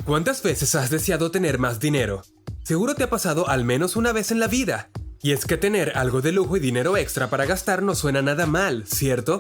¿Cuántas veces has deseado tener más dinero? Seguro te ha pasado al menos una vez en la vida. Y es que tener algo de lujo y dinero extra para gastar no suena nada mal, ¿cierto?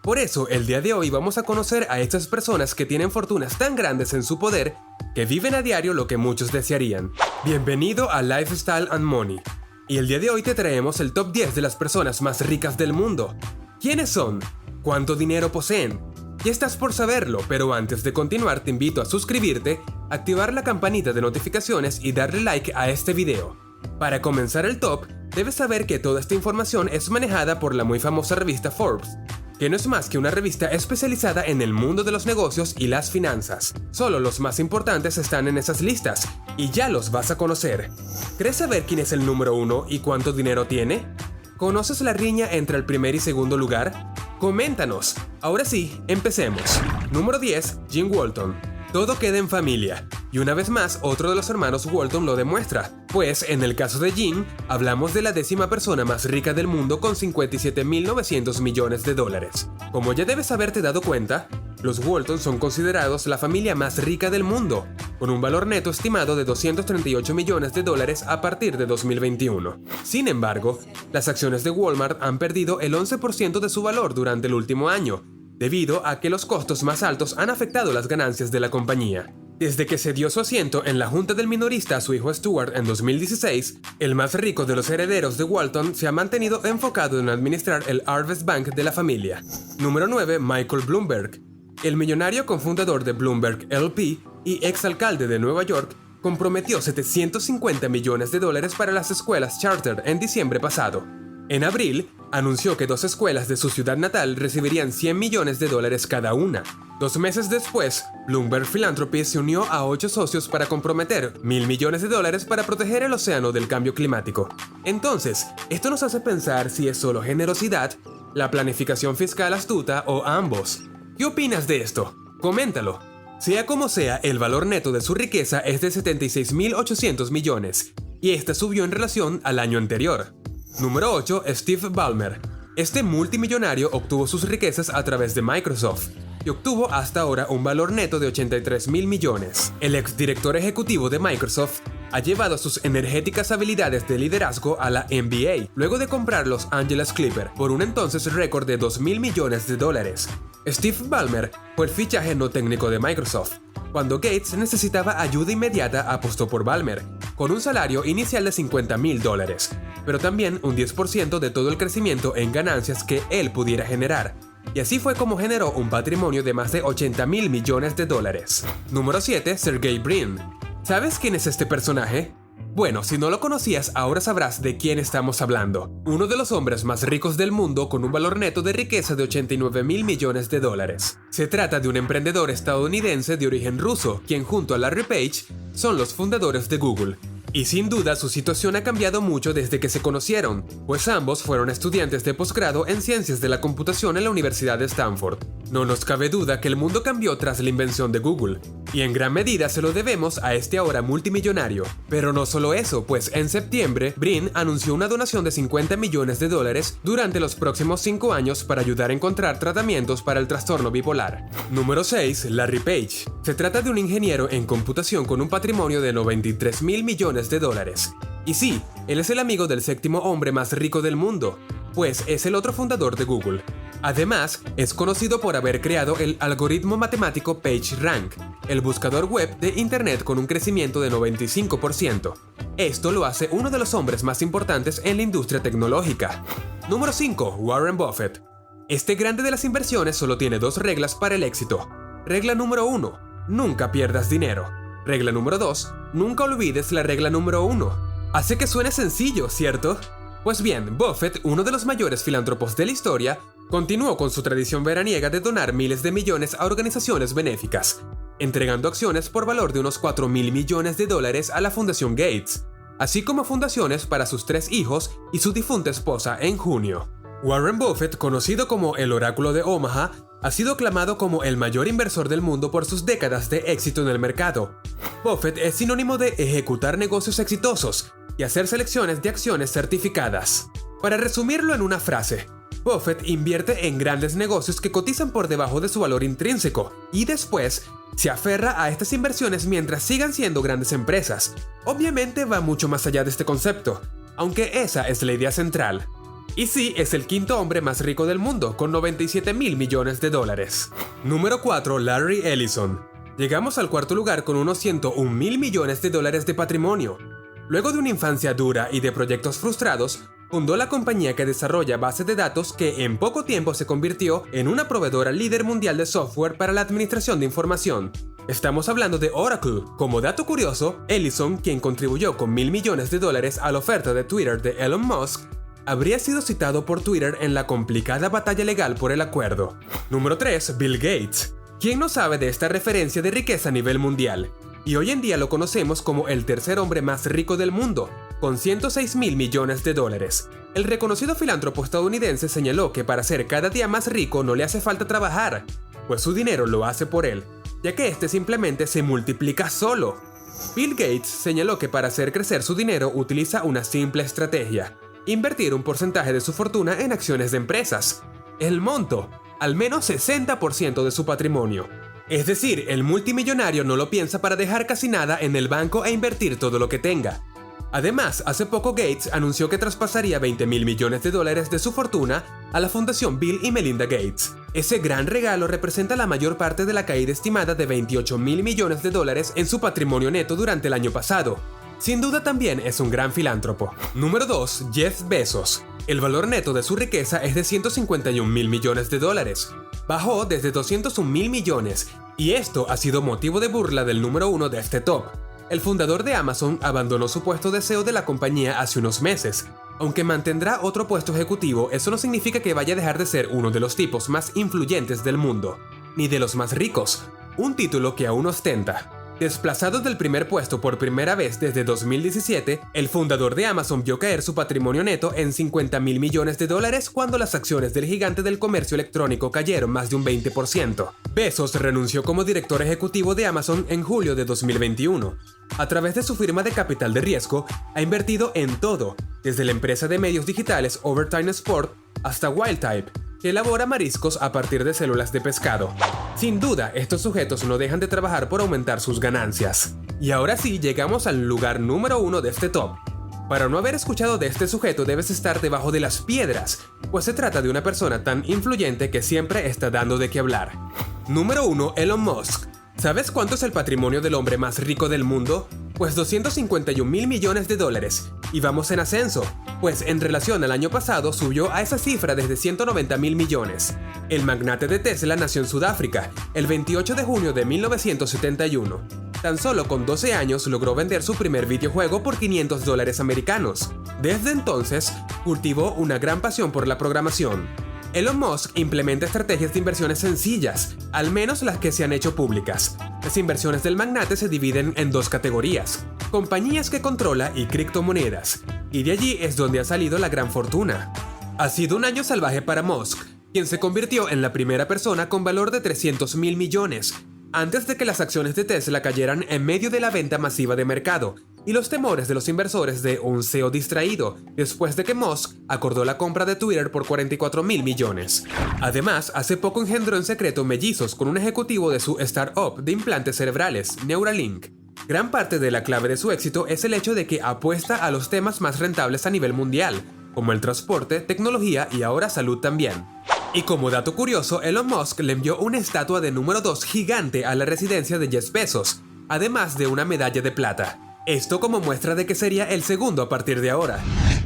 Por eso, el día de hoy vamos a conocer a estas personas que tienen fortunas tan grandes en su poder que viven a diario lo que muchos desearían. Bienvenido a Lifestyle and Money. Y el día de hoy te traemos el top 10 de las personas más ricas del mundo. ¿Quiénes son? ¿Cuánto dinero poseen? Ya estás por saberlo, pero antes de continuar te invito a suscribirte, activar la campanita de notificaciones y darle like a este video. Para comenzar el top, debes saber que toda esta información es manejada por la muy famosa revista Forbes, que no es más que una revista especializada en el mundo de los negocios y las finanzas. Solo los más importantes están en esas listas, y ya los vas a conocer. ¿Crees saber quién es el número 1 y cuánto dinero tiene? ¿Conoces la riña entre el primer y segundo lugar? ¡Coméntanos! Ahora sí, empecemos. Número 10, Jim Walton. Todo queda en familia. Y una vez más, otro de los hermanos Walton lo demuestra. Pues, en el caso de Jim, hablamos de la 10ª persona más rica del mundo con 57.900 millones de dólares. Como ya debes haberte dado cuenta, los Walton son considerados la familia más rica del mundo, con un valor neto estimado de 238 millones de dólares a partir de 2021. Sin embargo, las acciones de Walmart han perdido el 11% de su valor durante el último año, debido a que los costos más altos han afectado las ganancias de la compañía. Desde que cedió su asiento en la junta del minorista a su hijo Stuart en 2016, el más rico de los herederos de Walton se ha mantenido enfocado en administrar el Harvest Bank de la familia. Número 9, Michael Bloomberg. El millonario cofundador de Bloomberg LP y exalcalde de Nueva York comprometió 750 millones de dólares para las escuelas charter en diciembre pasado. En abril, anunció que 2 escuelas de su ciudad natal recibirían 100 millones de dólares cada una. 2 meses después, Bloomberg Philanthropy se unió a 8 socios para comprometer 1.000 millones de dólares para proteger el océano del cambio climático. Entonces, esto nos hace pensar si es solo generosidad, la planificación fiscal astuta o ambos. ¿Qué opinas de esto? Coméntalo. Sea como sea, el valor neto de su riqueza es de 76.800 millones, y esta subió en relación al año anterior. Número 8, Steve Ballmer. Este multimillonario obtuvo sus riquezas a través de Microsoft y obtuvo hasta ahora un valor neto de 83.000 millones. El exdirector ejecutivo de Microsoft ha llevado sus energéticas habilidades de liderazgo a la NBA luego de comprar los Angeles Clippers por un entonces récord de 2.000 millones de dólares. Steve Ballmer fue el fichaje no técnico de Microsoft. Cuando Gates necesitaba ayuda inmediata, apostó por Ballmer, con un salario inicial de $50.000, pero también un 10% de todo el crecimiento en ganancias que él pudiera generar. Y así fue como generó un patrimonio de más de 80.000 millones de dólares. Número 7, Sergey Brin. ¿Sabes quién es este personaje? Bueno, si no lo conocías, ahora sabrás de quién estamos hablando. Uno de los hombres más ricos del mundo con un valor neto de riqueza de 89.000 millones de dólares. Se trata de un emprendedor estadounidense de origen ruso, quien junto a Larry Page son los fundadores de Google. Y sin duda su situación ha cambiado mucho desde que se conocieron, pues ambos fueron estudiantes de posgrado en Ciencias de la Computación en la Universidad de Stanford. No nos cabe duda que el mundo cambió tras la invención de Google, y en gran medida se lo debemos a este ahora multimillonario. Pero no solo eso, pues en septiembre, Brin anunció una donación de 50 millones de dólares durante los próximos 5 años para ayudar a encontrar tratamientos para el trastorno bipolar. Número 6, Larry Page. Se trata de un ingeniero en computación con un patrimonio de 93.000 millones de dólares. Y sí, él es el amigo del 7º hombre más rico del mundo, pues es el otro fundador de Google. Además, es conocido por haber creado el algoritmo matemático PageRank, el buscador web de Internet con un crecimiento de 95%. Esto lo hace uno de los hombres más importantes en la industria tecnológica. Número 5, Warren Buffett. Este grande de las inversiones solo tiene 2 reglas para el éxito. Regla número 1, nunca pierdas dinero. Regla número 2, nunca olvides la regla número 1. Hace que suene sencillo, ¿cierto? Pues bien, Buffett, uno de los mayores filántropos de la historia, continuó con su tradición veraniega de donar miles de millones a organizaciones benéficas, entregando acciones por valor de unos 4.000 millones de dólares a la Fundación Gates, así como fundaciones para sus 3 hijos y su difunta esposa en junio. Warren Buffett, conocido como el Oráculo de Omaha, ha sido aclamado como el mayor inversor del mundo por sus décadas de éxito en el mercado. Buffett es sinónimo de ejecutar negocios exitosos y hacer selecciones de acciones certificadas. Para resumirlo en una frase, Buffett invierte en grandes negocios que cotizan por debajo de su valor intrínseco y después se aferra a estas inversiones mientras sigan siendo grandes empresas. Obviamente va mucho más allá de este concepto, aunque esa es la idea central. Y sí, es el quinto hombre más rico del mundo, con 97.000 millones de dólares. Número 4. Larry Ellison. Llegamos al cuarto lugar con unos 101.000 millones de dólares de patrimonio. Luego de una infancia dura y de proyectos frustrados, fundó la compañía que desarrolla bases de datos que en poco tiempo se convirtió en una proveedora líder mundial de software para la administración de información. Estamos hablando de Oracle. Como dato curioso, Ellison, quien contribuyó con $1.000 millones a la oferta de Twitter de Elon Musk, habría sido citado por Twitter en la complicada batalla legal por el acuerdo. Número 3. Bill Gates. ¿Quién no sabe de esta referencia de riqueza a nivel mundial? Y hoy en día lo conocemos como el tercer hombre más rico del mundo, con 106.000 millones de dólares. El reconocido filántropo estadounidense señaló que para ser cada día más rico no le hace falta trabajar, pues su dinero lo hace por él, ya que este simplemente se multiplica solo. Bill Gates señaló que para hacer crecer su dinero utiliza una simple estrategia: invertir un porcentaje de su fortuna en acciones de empresas. El monto, al menos 60% de su patrimonio. Es decir, el multimillonario no lo piensa para dejar casi nada en el banco e invertir todo lo que tenga. Además, hace poco Gates anunció que traspasaría $20.000 millones de su fortuna a la fundación Bill y Melinda Gates. Ese gran regalo representa la mayor parte de la caída estimada de $28.000 millones en su patrimonio neto durante el año pasado. Sin duda también es un gran filántropo. Número 2. Jeff Bezos. El valor neto de su riqueza es de $151.000 millones. Bajó desde $201.000 millones, y esto ha sido motivo de burla del número 1 de este top. El fundador de Amazon abandonó su puesto de CEO de la compañía hace unos meses. Aunque mantendrá otro puesto ejecutivo, eso no significa que vaya a dejar de ser uno de los tipos más influyentes del mundo, ni de los más ricos, un título que aún ostenta. Desplazado del primer puesto por primera vez desde 2017, el fundador de Amazon vio caer su patrimonio neto en $50.000 millones cuando las acciones del gigante del comercio electrónico cayeron más de un 20%. Bezos renunció como director ejecutivo de Amazon en julio de 2021. A través de su firma de capital de riesgo, ha invertido en todo, desde la empresa de medios digitales Overtime Sport hasta Wildtype, que elabora mariscos a partir de células de pescado. Sin duda, estos sujetos no dejan de trabajar por aumentar sus ganancias. Y ahora sí, llegamos al lugar número 1 de este top. Para no haber escuchado de este sujeto debes estar debajo de las piedras, pues se trata de una persona tan influyente que siempre está dando de qué hablar. Número 1. Elon Musk. ¿Sabes cuánto es el patrimonio del hombre más rico del mundo? Pues $251.000 millones, y vamos en ascenso, pues en relación al año pasado subió a esa cifra desde 190.000 millones. El magnate de Tesla nació en Sudáfrica, el 28 de junio de 1971. Tan solo con 12 años logró vender su primer videojuego por $500 americanos. Desde entonces, cultivó una gran pasión por la programación. Elon Musk implementa estrategias de inversiones sencillas, al menos las que se han hecho públicas. Las inversiones del magnate se dividen en dos categorías: compañías que controla y criptomonedas, y de allí es donde ha salido la gran fortuna. Ha sido un año salvaje para Musk, quien se convirtió en la primera persona con valor de $300.000 millones, antes de que las acciones de Tesla cayeran en medio de la venta masiva de mercado y los temores de los inversores de un CEO distraído, después de que Musk acordó la compra de Twitter por $44.000 millones. Además, hace poco engendró en secreto mellizos con un ejecutivo de su startup de implantes cerebrales, Neuralink. Gran parte de la clave de su éxito es el hecho de que apuesta a los temas más rentables a nivel mundial, como el transporte, tecnología y ahora salud también. Y como dato curioso, Elon Musk le envió una estatua de número 2 gigante a la residencia de Jeff Bezos, además de una medalla de plata. Esto como muestra de que sería el segundo a partir de ahora.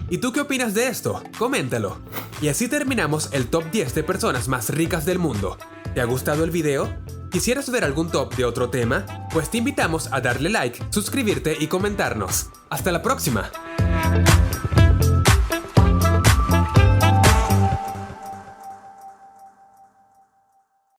¿Y tú qué opinas de esto? Coméntalo. Y así terminamos el top 10 de personas más ricas del mundo. ¿Te ha gustado el video? ¿Quisieras ver algún top de otro tema? Pues te invitamos a darle like, suscribirte y comentarnos. ¡Hasta la próxima!